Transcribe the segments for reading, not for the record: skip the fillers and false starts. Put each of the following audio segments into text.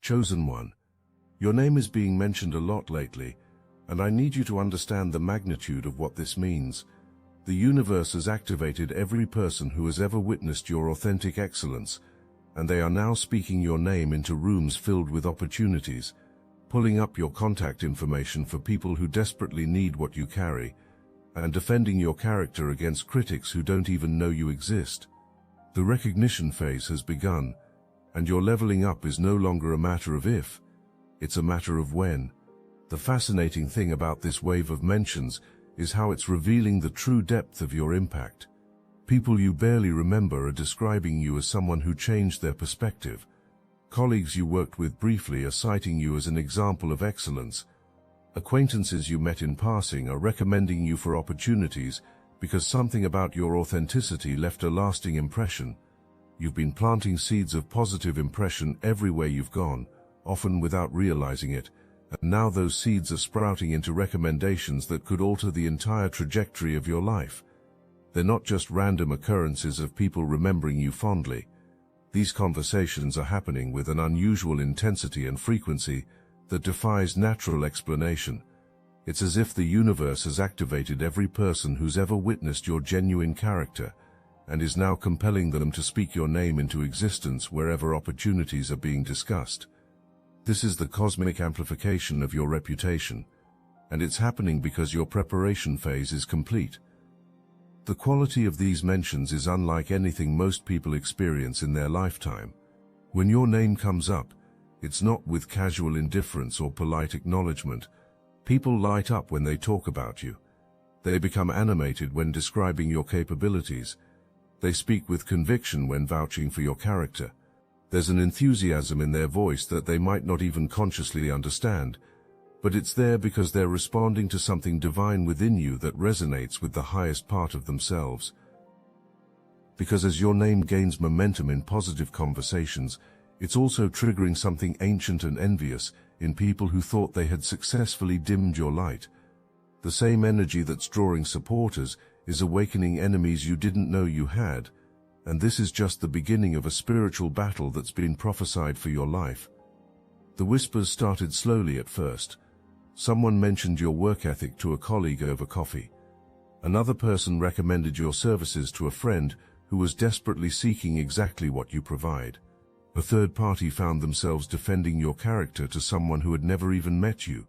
Chosen one, your name is being mentioned a lot lately, and I need you to understand the magnitude of what this means. The universe has activated every person who has ever witnessed your authentic excellence, and they are now speaking your name into rooms filled with opportunities, pulling up your contact information for people who desperately need what you carry, and defending your character against critics who don't even know you exist. The recognition phase has begun, and your leveling up is no longer a matter of if, it's a matter of when. The fascinating thing about this wave of mentions is how it's revealing the true depth of your impact. People you barely remember are describing you as someone who changed their perspective. Colleagues you worked with briefly are citing you as an example of excellence. Acquaintances you met in passing are recommending you for opportunities because something about your authenticity left a lasting impression. You've been planting seeds of positive impression everywhere you've gone, often without realizing it, and now those seeds are sprouting into recommendations that could alter the entire trajectory of your life. They're not just random occurrences of people remembering you fondly. These conversations are happening with an unusual intensity and frequency that defies natural explanation. It's as if the universe has activated every person who's ever witnessed your genuine character, and is now compelling them to speak your name into existence wherever opportunities are being discussed. This is the cosmic amplification of your reputation, and it's happening because your preparation phase is complete. The quality of these mentions is unlike anything most people experience in their lifetime. When your name comes up, it's not with casual indifference or polite acknowledgement. People light up when they talk about you. They become animated when describing your capabilities. They speak with conviction when vouching for your character. There's an enthusiasm in their voice that they might not even consciously understand, but it's there because they're responding to something divine within you that resonates with the highest part of themselves. Because as your name gains momentum in positive conversations, it's also triggering something ancient and envious in people who thought they had successfully dimmed your light. The same energy that's drawing supporters is awakening enemies you didn't know you had, and this is just the beginning of a spiritual battle that's been prophesied for your life. The whispers started slowly at first. Someone mentioned your work ethic to a colleague over coffee. Another person recommended your services to a friend who was desperately seeking exactly what you provide. A third party found themselves defending your character to someone who had never even met you,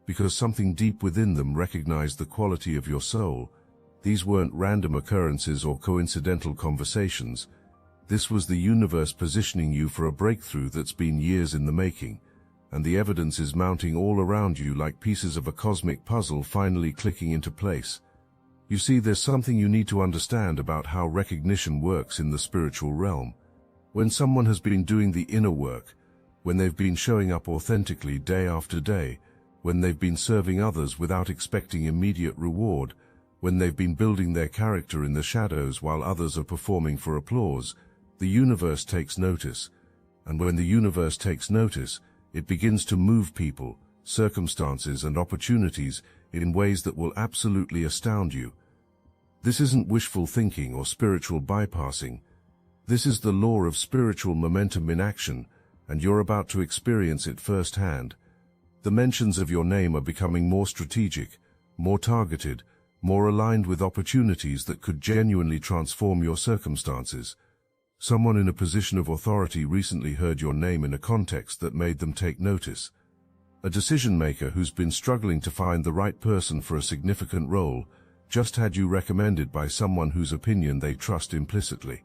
because something deep within them recognized the quality of your soul. These weren't random occurrences or coincidental conversations. This was the universe positioning you for a breakthrough that's been years in the making, and the evidence is mounting all around you like pieces of a cosmic puzzle finally clicking into place. You see, there's something you need to understand about how recognition works in the spiritual realm. When someone has been doing the inner work, when they've been showing up authentically day after day, when they've been serving others without expecting immediate reward, when they've been building their character in the shadows while others are performing for applause, the universe takes notice. And when the universe takes notice, it begins to move people, circumstances, and opportunities in ways that will absolutely astound you. This isn't wishful thinking or spiritual bypassing. This is the law of spiritual momentum in action, and you're about to experience it firsthand. The mentions of your name are becoming more strategic, more targeted, more aligned with opportunities that could genuinely transform your circumstances. Someone in a position of authority recently heard your name in a context that made them take notice. A decision maker who's been struggling to find the right person for a significant role just had you recommended by someone whose opinion they trust implicitly.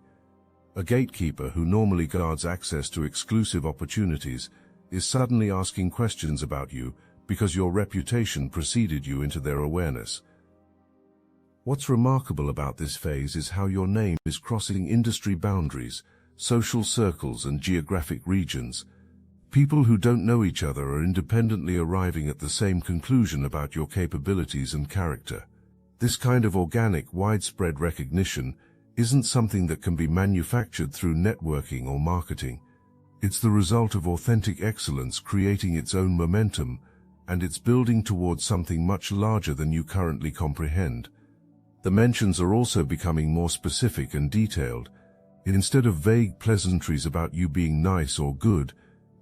A gatekeeper who normally guards access to exclusive opportunities is suddenly asking questions about you because your reputation preceded you into their awareness. What's remarkable about this phase is how your name is crossing industry boundaries, social circles, and geographic regions. People who don't know each other are independently arriving at the same conclusion about your capabilities and character. This kind of organic, widespread recognition isn't something that can be manufactured through networking or marketing. It's the result of authentic excellence creating its own momentum, and it's building towards something much larger than you currently comprehend. The mentions are also becoming more specific and detailed. Instead of vague pleasantries about you being nice or good,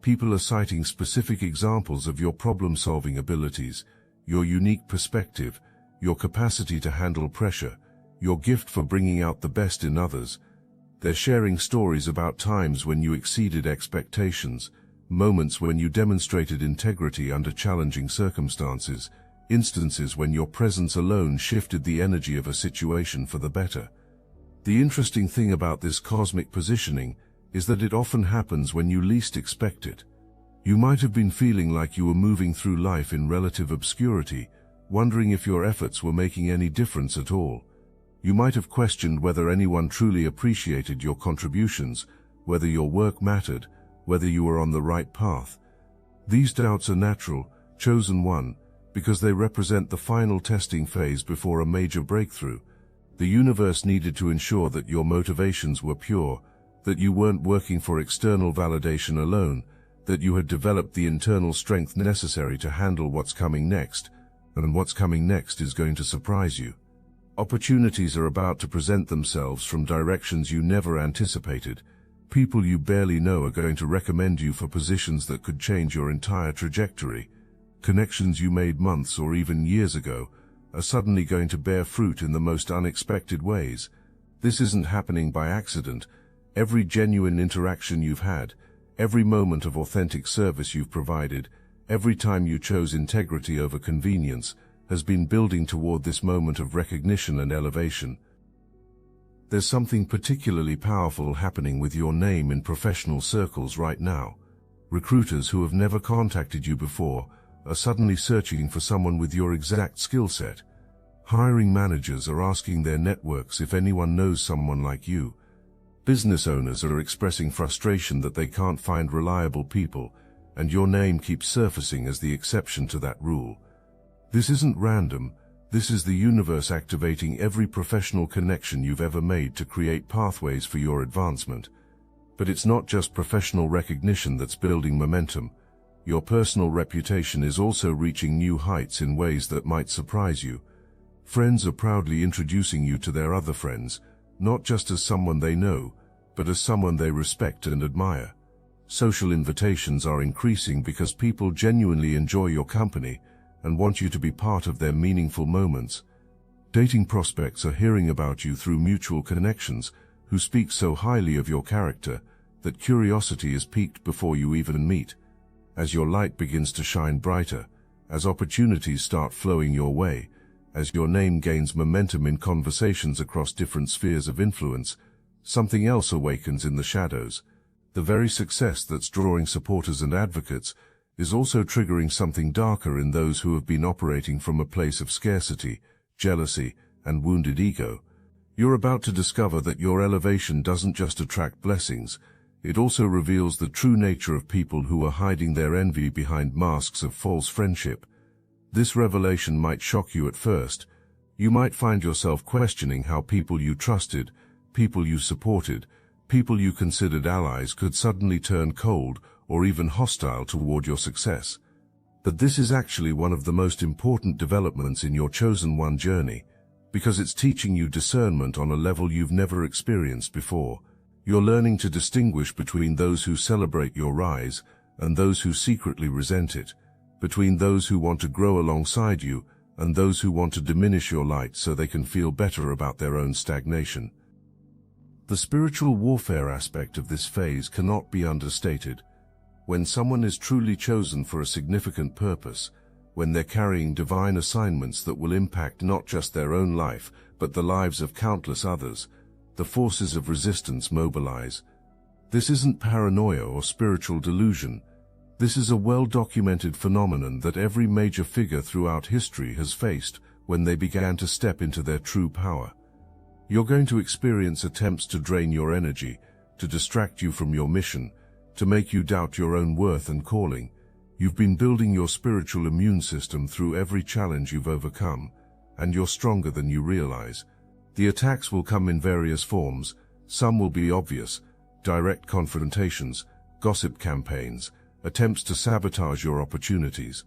People are citing specific examples of your problem-solving abilities, your unique perspective, your capacity to handle pressure, your gift for bringing out the best in others. They're sharing stories about times when you exceeded expectations, moments when you demonstrated integrity under challenging circumstances, instances when your presence alone shifted the energy of a situation for the better. The interesting thing about this cosmic positioning is that it often happens when you least expect it. You might have been feeling like you were moving through life in relative obscurity, wondering if your efforts were making any difference at all. You might have questioned whether anyone truly appreciated your contributions, whether your work mattered, whether you were on the right path. These doubts are natural, chosen one, because they represent the final testing phase before a major breakthrough. The universe needed to ensure that your motivations were pure, that you weren't working for external validation alone, that you had developed the internal strength necessary to handle what's coming next, and what's coming next is going to surprise you. Opportunities are about to present themselves from directions you never anticipated. People you barely know are going to recommend you for positions that could change your entire trajectory. Connections you made months or even years ago are suddenly going to bear fruit in the most unexpected ways. This isn't happening by accident. Every genuine interaction you've had, every moment of authentic service you've provided, every time you chose integrity over convenience, has been building toward this moment of recognition and elevation. There's something particularly powerful happening with your name in professional circles right now. Recruiters who have never contacted you before are suddenly searching for someone with your exact skill set. Hiring managers are asking their networks if anyone knows someone like you. Business owners are expressing frustration that they can't find reliable people, and your name keeps surfacing as the exception to that rule. This isn't random. This is the universe activating every professional connection you've ever made to create pathways for your advancement. But it's not just professional recognition that's building momentum. Your personal reputation is also reaching new heights in ways that might surprise you. Friends are proudly introducing you to their other friends, not just as someone they know, but as someone they respect and admire. Social invitations are increasing because people genuinely enjoy your company and want you to be part of their meaningful moments. Dating prospects are hearing about you through mutual connections who speak so highly of your character that curiosity is piqued before you even meet. As your light begins to shine brighter, as opportunities start flowing your way, as your name gains momentum in conversations across different spheres of influence, something else awakens in the shadows. The very success that's drawing supporters and advocates is also triggering something darker in those who have been operating from a place of scarcity, jealousy, and wounded ego. You're about to discover that your elevation doesn't just attract blessings, it also reveals the true nature of people who are hiding their envy behind masks of false friendship. This revelation might shock you at first. You might find yourself questioning how people you trusted, people you supported, people you considered allies could suddenly turn cold or even hostile toward your success. But this is actually one of the most important developments in your chosen one journey, because it's teaching you discernment on a level you've never experienced before. You're learning to distinguish between those who celebrate your rise and those who secretly resent it, between those who want to grow alongside you and those who want to diminish your light so they can feel better about their own stagnation. The spiritual warfare aspect of this phase cannot be understated. When someone is truly chosen for a significant purpose, when they're carrying divine assignments that will impact not just their own life, but the lives of countless others, the forces of resistance mobilize. This isn't paranoia or spiritual delusion. This is a well-documented phenomenon that every major figure throughout history has faced when they began to step into their true power. You're going to experience attempts to drain your energy, to distract you from your mission, to make you doubt your own worth and calling. You've been building your spiritual immune system through every challenge you've overcome, and you're stronger than you realize. The attacks will come in various forms. Some will be obvious: direct confrontations, gossip campaigns, attempts to sabotage your opportunities.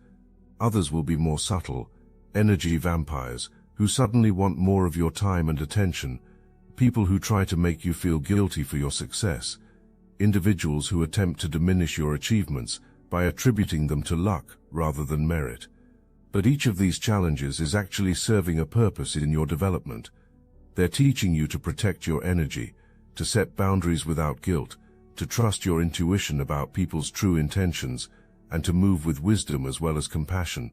Others will be more subtle: energy vampires, who suddenly want more of your time and attention, people who try to make you feel guilty for your success. individuals who attempt to diminish your achievements by attributing them to luck rather than merit. But each of these challenges is actually serving a purpose in your development. They're teaching you to protect your energy, to set boundaries without guilt, to trust your intuition about people's true intentions, and to move with wisdom as well as compassion.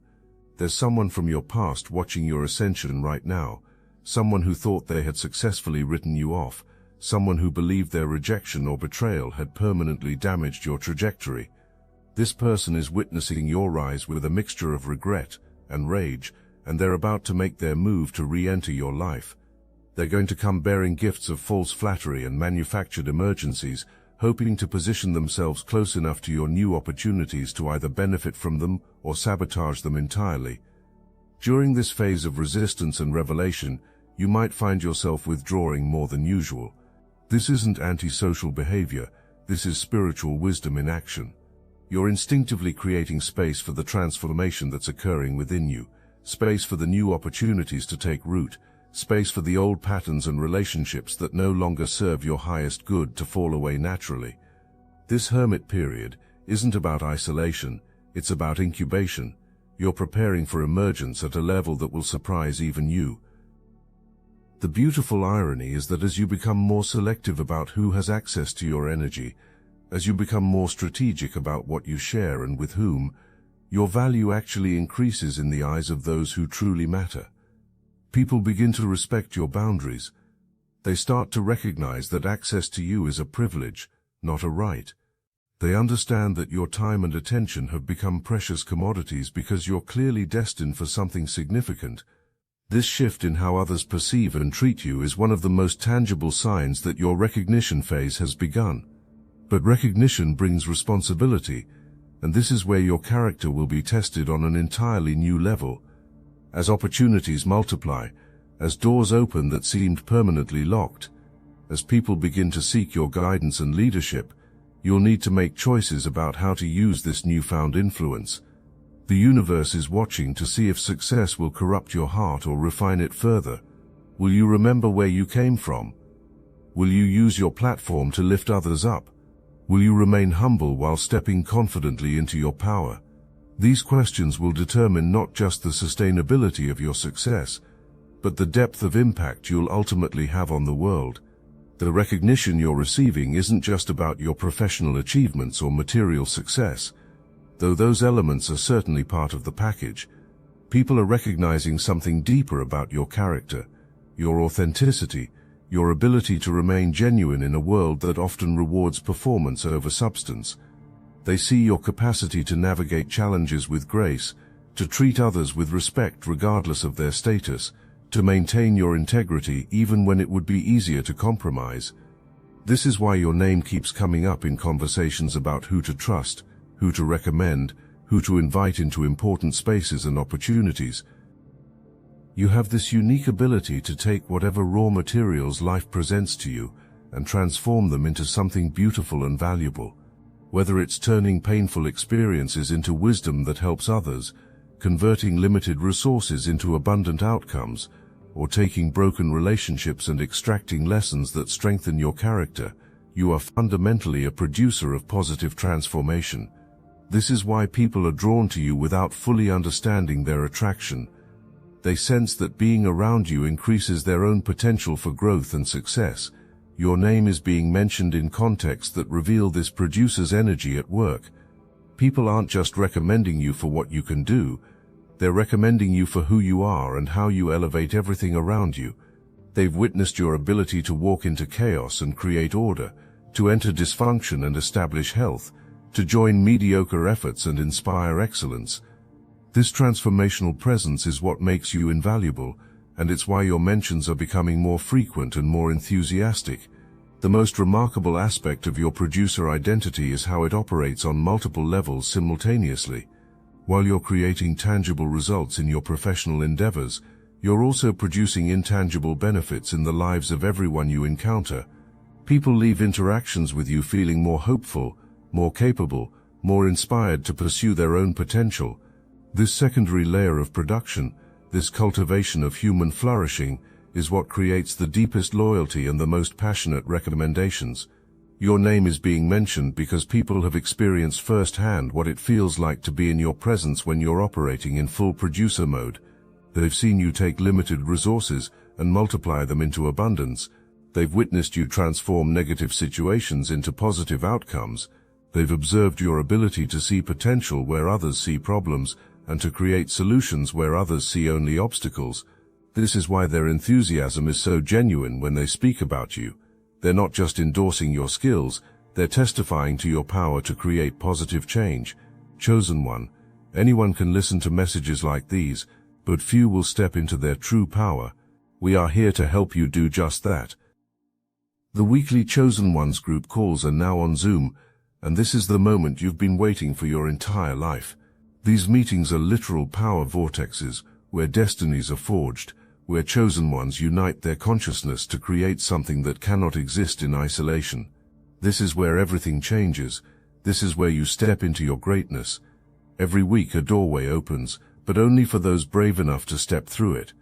There's someone from your past watching your ascension right now, someone who thought they had successfully written you off, someone who believed their rejection or betrayal had permanently damaged your trajectory. This person is witnessing your rise with a mixture of regret and rage, and they're about to make their move to re-enter your life. They're going to come bearing gifts of false flattery and manufactured emergencies, hoping to position themselves close enough to your new opportunities to either benefit from them or sabotage them entirely. During this phase of resistance and revelation, you might find yourself withdrawing more than usual. This isn't antisocial behavior, this is spiritual wisdom in action. You're instinctively creating space for the transformation that's occurring within you, space for the new opportunities to take root, space for the old patterns and relationships that no longer serve your highest good to fall away naturally. This hermit period isn't about isolation, it's about incubation. You're preparing for emergence at a level that will surprise even you. The beautiful irony is that as you become more selective about who has access to your energy, as you become more strategic about what you share and with whom, your value actually increases in the eyes of those who truly matter. People begin to respect your boundaries. They start to recognize that access to you is a privilege, not a right. They understand that your time and attention have become precious commodities because you're clearly destined for something significant. This shift in how others perceive and treat you is one of the most tangible signs that your recognition phase has begun. But recognition brings responsibility, and this is where your character will be tested on an entirely new level. As opportunities multiply, as doors open that seemed permanently locked, as people begin to seek your guidance and leadership, you'll need to make choices about how to use this newfound influence. The universe is watching to see if success will corrupt your heart or refine it further. Will you remember where you came from? Will you use your platform to lift others up? Will you remain humble while stepping confidently into your power? These questions will determine not just the sustainability of your success, but the depth of impact you'll ultimately have on the world. The recognition you're receiving isn't just about your professional achievements or material success. Though those elements are certainly part of the package, people are recognizing something deeper about your character, your authenticity, your ability to remain genuine in a world that often rewards performance over substance. They see your capacity to navigate challenges with grace, to treat others with respect regardless of their status, to maintain your integrity even when it would be easier to compromise. This is why your name keeps coming up in conversations about who to trust, who to recommend, who to invite into important spaces and opportunities. You have this unique ability to take whatever raw materials life presents to you and transform them into something beautiful and valuable. Whether it's turning painful experiences into wisdom that helps others, converting limited resources into abundant outcomes, or taking broken relationships and extracting lessons that strengthen your character, you are fundamentally a producer of positive transformation. This is why people are drawn to you without fully understanding their attraction. They sense that being around you increases their own potential for growth and success. Your name is being mentioned in contexts that reveal this producer's energy at work. People aren't just recommending you for what you can do, they're recommending you for who you are and how you elevate everything around you. They've witnessed your ability to walk into chaos and create order, to enter dysfunction and establish health, to join mediocre efforts and inspire excellence. This transformational presence is what makes you invaluable, and it's why your mentions are becoming more frequent and more enthusiastic. The most remarkable aspect of your producer identity is how it operates on multiple levels simultaneously. While you're creating tangible results in your professional endeavors, you're also producing intangible benefits in the lives of everyone you encounter. People leave interactions with you feeling more hopeful, more capable, more inspired to pursue their own potential. This secondary layer of production, this cultivation of human flourishing, is what creates the deepest loyalty and the most passionate recommendations. Your name is being mentioned because people have experienced firsthand what it feels like to be in your presence when you're operating in full producer mode. They've seen you take limited resources and multiply them into abundance. They've witnessed you transform negative situations into positive outcomes. They've observed your ability to see potential where others see problems and to create solutions where others see only obstacles. This is why their enthusiasm is so genuine when they speak about you. They're not just endorsing your skills, they're testifying to your power to create positive change. Chosen one. Anyone can listen to messages like these, but few will step into their true power. We are here to help you do just that. The weekly Chosen Ones group calls are now on Zoom, and this is the moment you've been waiting for your entire life. These meetings are literal power vortexes, where destinies are forged, where chosen ones unite their consciousness to create something that cannot exist in isolation. This is where everything changes. This is where you step into your greatness. Every week a doorway opens, but only for those brave enough to step through it.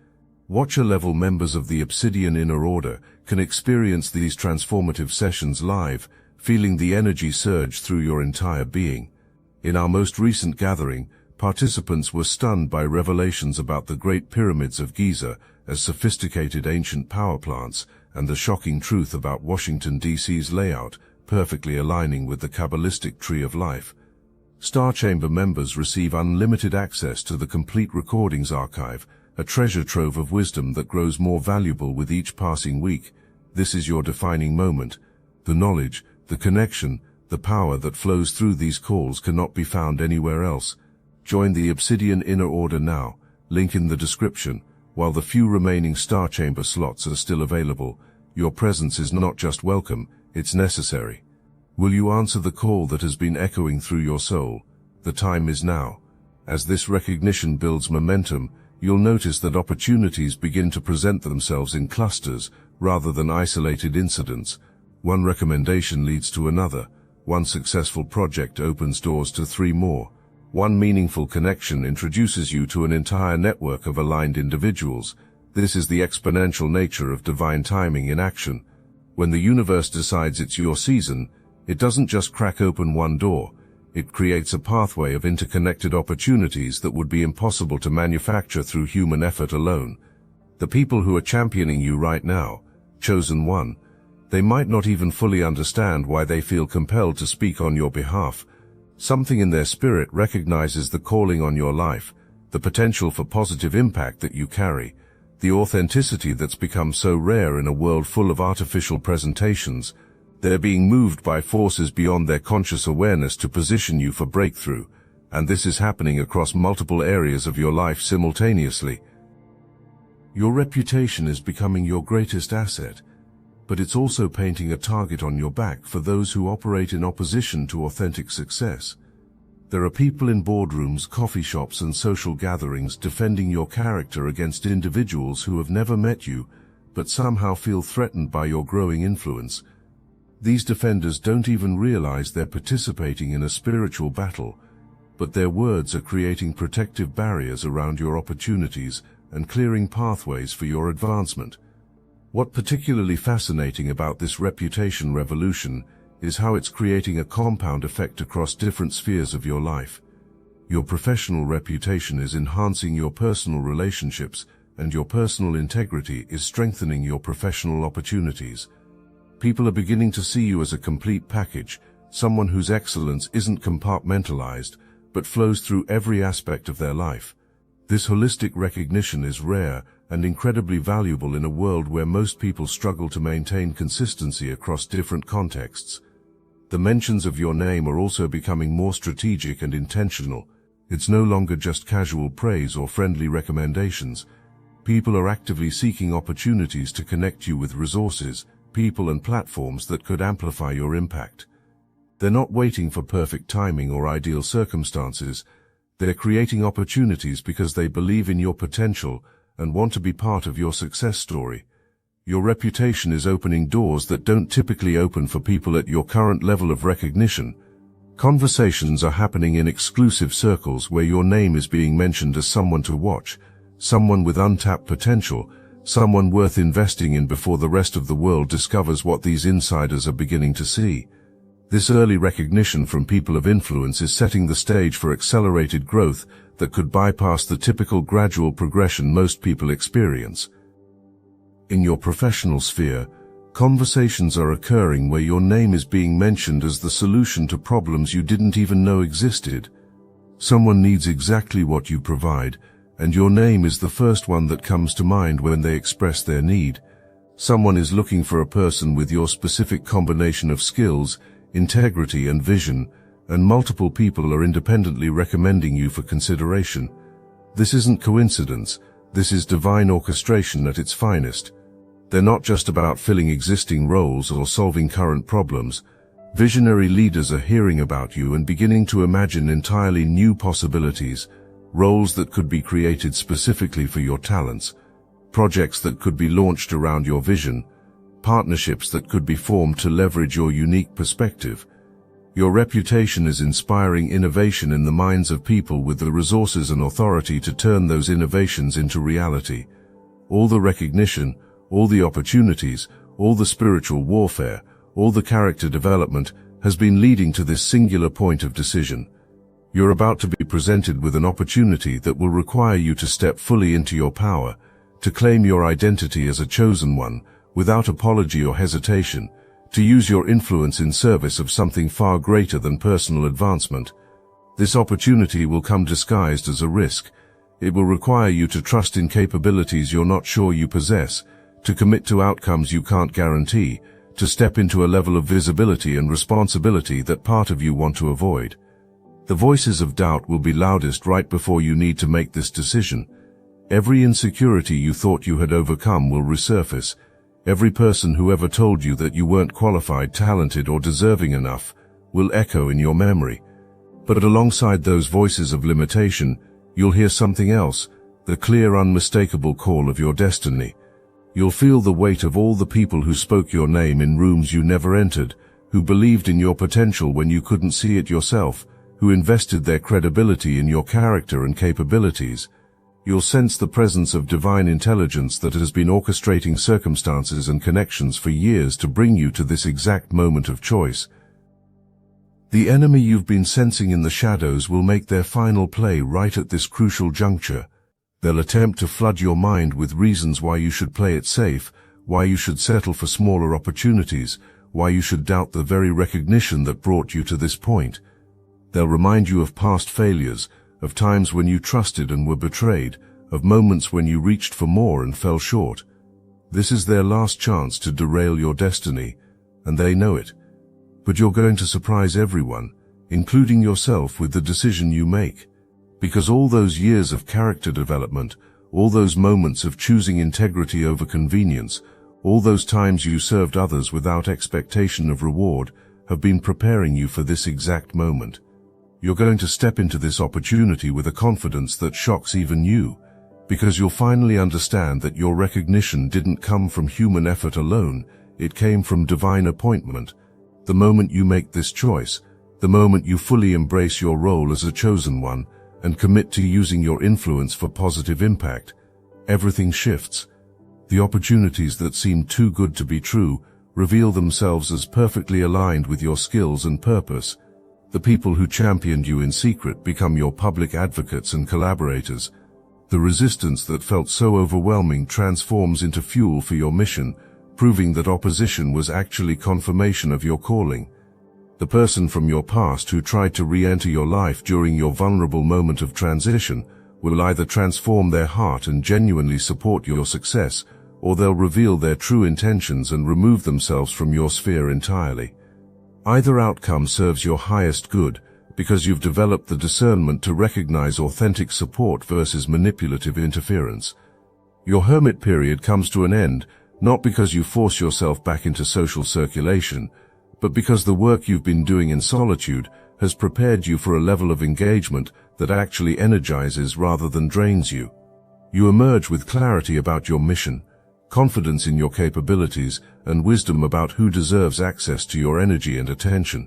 Watcher-level members of the Obsidian Inner Order can experience these transformative sessions live, feeling the energy surge through your entire being. In our most recent gathering, participants were stunned by revelations about the Great Pyramids of Giza as sophisticated ancient power plants and the shocking truth about Washington, D.C.'s layout perfectly aligning with the Kabbalistic tree of life. Star Chamber members receive unlimited access to the complete recordings archive, a treasure trove of wisdom that grows more valuable with each passing week. This is your defining moment. The knowledge, the connection, the power that flows through these calls cannot be found anywhere else. Join the Obsidian Inner Order now, link in the description. While the few remaining Star Chamber slots are still available, your presence is not just welcome, it's necessary. Will you answer the call that has been echoing through your soul? The time is now. As this recognition builds momentum, you'll notice that opportunities begin to present themselves in clusters rather than isolated incidents. One recommendation leads to another. One successful project opens doors to 3 more. One meaningful connection introduces you to an entire network of aligned individuals. This is the exponential nature of divine timing in action. When the universe decides it's your season, it doesn't just crack open one door. It creates a pathway of interconnected opportunities that would be impossible to manufacture through human effort alone. The people who are championing you right now, Chosen One, they might not even fully understand why they feel compelled to speak on your behalf. Something in their spirit recognizes the calling on your life, the potential for positive impact that you carry, the authenticity that's become so rare in a world full of artificial presentations. They're being moved by forces beyond their conscious awareness to position you for breakthrough, and this is happening across multiple areas of your life simultaneously. Your reputation is becoming your greatest asset, but it's also painting a target on your back for those who operate in opposition to authentic success. There are people in boardrooms, coffee shops, and social gatherings defending your character against individuals who have never met you, but somehow feel threatened by your growing influence. These defenders don't even realize they're participating in a spiritual battle, but their words are creating protective barriers around your opportunities and clearing pathways for your advancement. What's particularly fascinating about this reputation revolution is how it's creating a compound effect across different spheres of your life. Your professional reputation is enhancing your personal relationships, and your personal integrity is strengthening your professional opportunities. People are beginning to see you as a complete package, someone whose excellence isn't compartmentalized, but flows through every aspect of their life. This holistic recognition is rare and incredibly valuable in a world where most people struggle to maintain consistency across different contexts. The mentions of your name are also becoming more strategic and intentional. It's no longer just casual praise or friendly recommendations. People are actively seeking opportunities to connect you with resources, people, and platforms that could amplify your impact. They're not waiting for perfect timing or ideal circumstances. They're creating opportunities because they believe in your potential and want to be part of your success story. Your reputation is opening doors that don't typically open for people at your current level of recognition. Conversations are happening in exclusive circles where your name is being mentioned as someone to watch, someone with untapped potential, someone worth investing in before the rest of the world discovers what these insiders are beginning to see. This early recognition from people of influence is setting the stage for accelerated growth that could bypass the typical gradual progression most people experience. In your professional sphere, conversations are occurring where your name is being mentioned as the solution to problems you didn't even know existed. Someone needs exactly what you provide, and your name is the first one that comes to mind when they express their need. Someone is looking for a person with your specific combination of skills, integrity and vision, and multiple people are independently recommending you for consideration. This isn't coincidence, this is divine orchestration at its finest. They're not just about filling existing roles or solving current problems. Visionary leaders are hearing about you and beginning to imagine entirely new possibilities, roles that could be created specifically for your talents, projects that could be launched around your vision, partnerships that could be formed to leverage your unique perspective. Your reputation is inspiring innovation in the minds of people with the resources and authority to turn those innovations into reality. All the recognition, all the opportunities, all the spiritual warfare, all the character development has been leading to this singular point of decision. You're about to be presented with an opportunity that will require you to step fully into your power, to claim your identity as a chosen one, without apology or hesitation, to use your influence in service of something far greater than personal advancement. This opportunity will come disguised as a risk. It will require you to trust in capabilities you're not sure you possess, to commit to outcomes you can't guarantee, to step into a level of visibility and responsibility that part of you want to avoid. The voices of doubt will be loudest right before you need to make this decision. Every insecurity you thought you had overcome will resurface. Every person who ever told you that you weren't qualified, talented, or deserving enough will echo in your memory. But alongside those voices of limitation, you'll hear something else, the clear, unmistakable call of your destiny. You'll feel the weight of all the people who spoke your name in rooms you never entered, who believed in your potential when you couldn't see it yourself, who invested their credibility in your character and capabilities. You'll sense the presence of divine intelligence that has been orchestrating circumstances and connections for years to bring you to this exact moment of choice. The enemy you've been sensing in the shadows will make their final play right at this crucial juncture. They'll attempt to flood your mind with reasons why you should play it safe, why you should settle for smaller opportunities, why you should doubt the very recognition that brought you to this point. They'll remind you of past failures, of times when you trusted and were betrayed, of moments when you reached for more and fell short. This is their last chance to derail your destiny, and they know it. But you're going to surprise everyone, including yourself, with the decision you make. Because all those years of character development, all those moments of choosing integrity over convenience, all those times you served others without expectation of reward, have been preparing you for this exact moment. You're going to step into this opportunity with a confidence that shocks even you, because you'll finally understand that your recognition didn't come from human effort alone, it came from divine appointment. The moment you make this choice, the moment you fully embrace your role as a chosen one, and commit to using your influence for positive impact, everything shifts. The opportunities that seem too good to be true reveal themselves as perfectly aligned with your skills and purpose. The people who championed you in secret become your public advocates and collaborators. The resistance that felt so overwhelming transforms into fuel for your mission, proving that opposition was actually confirmation of your calling. The person from your past who tried to re-enter your life during your vulnerable moment of transition will either transform their heart and genuinely support your success, or they'll reveal their true intentions and remove themselves from your sphere entirely. Either outcome serves your highest good, because you've developed the discernment to recognize authentic support versus manipulative interference. Your hermit period comes to an end, not because you force yourself back into social circulation, but because the work you've been doing in solitude has prepared you for a level of engagement that actually energizes rather than drains you. You emerge with clarity about your mission, confidence in your capabilities, and wisdom about who deserves access to your energy and attention.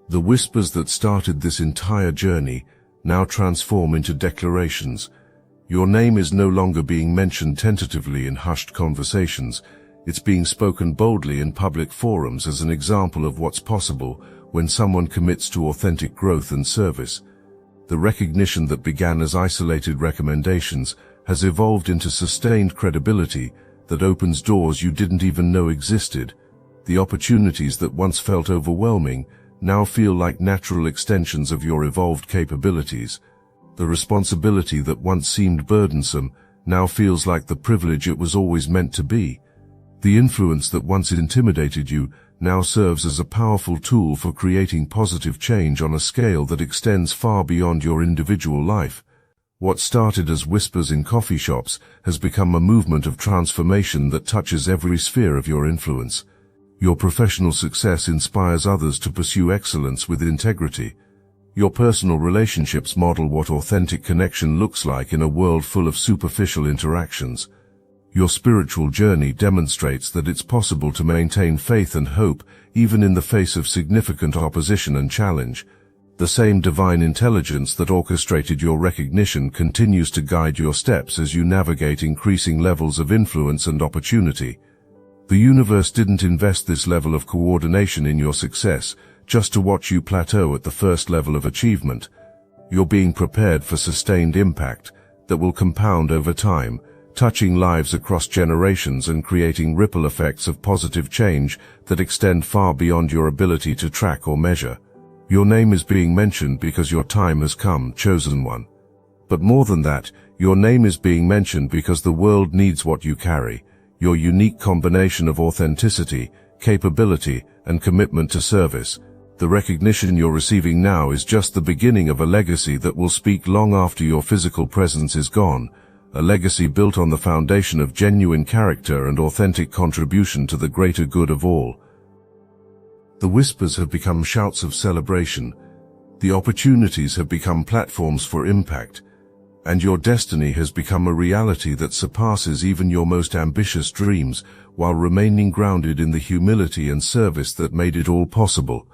The whispers that started this entire journey now transform into declarations. Your name is no longer being mentioned tentatively in hushed conversations. It's being spoken boldly in public forums as an example of what's possible when someone commits to authentic growth and service. The recognition that began as isolated recommendations has evolved into sustained credibility that opens doors you didn't even know existed. The opportunities that once felt overwhelming now feel like natural extensions of your evolved capabilities. The responsibility that once seemed burdensome now feels like the privilege it was always meant to be. The influence that once intimidated you now serves as a powerful tool for creating positive change on a scale that extends far beyond your individual life. What started as whispers in coffee shops has become a movement of transformation that touches every sphere of your influence. Your professional success inspires others to pursue excellence with integrity. Your personal relationships model what authentic connection looks like in a world full of superficial interactions. Your spiritual journey demonstrates that it's possible to maintain faith and hope even in the face of significant opposition and challenge. The same divine intelligence that orchestrated your recognition continues to guide your steps as you navigate increasing levels of influence and opportunity. The universe didn't invest this level of coordination in your success just to watch you plateau at the first level of achievement. You're being prepared for sustained impact that will compound over time, touching lives across generations and creating ripple effects of positive change that extend far beyond your ability to track or measure. Your name is being mentioned because your time has come, chosen one. But more than that, your name is being mentioned because the world needs what you carry, your unique combination of authenticity, capability, and commitment to service. The recognition you're receiving now is just the beginning of a legacy that will speak long after your physical presence is gone. A legacy built on the foundation of genuine character and authentic contribution to the greater good of all. The whispers have become shouts of celebration. The opportunities have become platforms for impact. And your destiny has become a reality that surpasses even your most ambitious dreams, while remaining grounded in the humility and service that made it all possible.